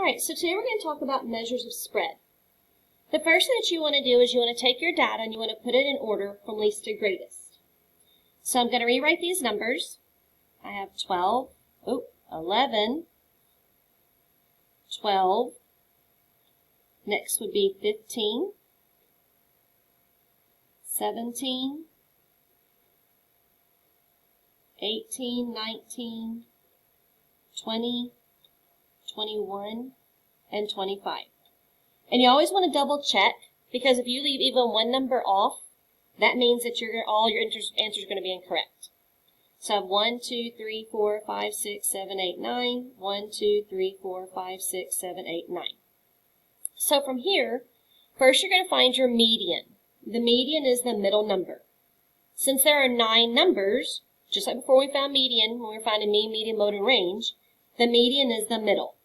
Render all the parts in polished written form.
Alright, so today we're going to talk about measures of spread. The first thing that you want to do is you want to take your data and you want to put it in order from least to greatest. So I'm going to rewrite these numbers. I have 11, 12, next would be 15, 17, 18, 19, 20, 21, and 25. And you always want to double check, because if you leave even one number off, that means that all your answers are going to be incorrect. So I have 1, 2, 3, 4, 5, 6, 7, 8, 9. 1, 2, 3, 4, 5, 6, 7, 8, 9. So from here, first you're going to find your median. The median is the middle number. Since there are 9 numbers, just like before we found median, when we were finding mean, median, mode, and range, the median is the middle.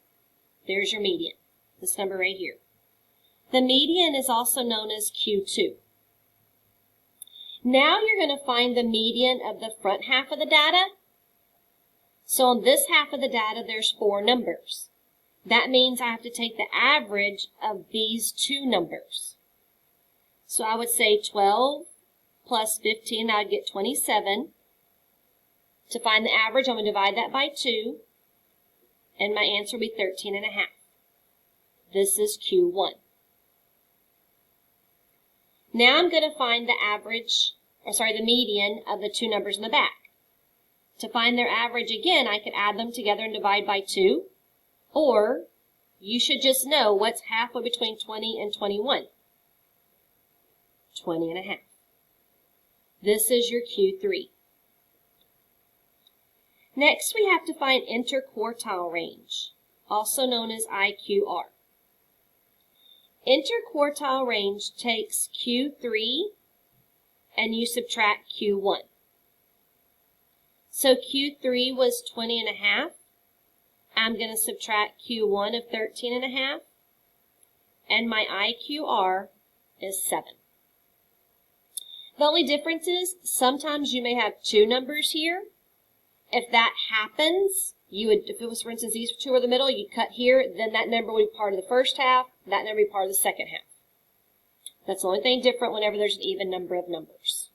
There's your median, this number right here. The median is also known as Q2. Now you're going to find the median of the front half of the data. So on this half of the data, there's 4 numbers. That means I have to take the average of these 2 numbers. So I would say 12 plus 15, I'd get 27. To find the average, I'm going to divide that by 2. And my answer will be 13.5. This is Q1. Now I'm going to find the the median of the 2 numbers in the back. To find their average again, I could add them together and divide by 2. Or, you should just know what's halfway between 20 and 21. 20.5. This is your Q3. Next, we have to find interquartile range, also known as IQR. Interquartile range takes Q3 and you subtract Q1. So Q3 was 20.5. I'm going to subtract Q1 of 13.5. And my IQR is 7. The only difference is sometimes you may have 2 numbers here. If that happens, if it was, for instance, these 2 are the middle, you'd cut here, then that number would be part of the first half, that number would be part of the second half. That's the only thing different whenever there's an even number of numbers.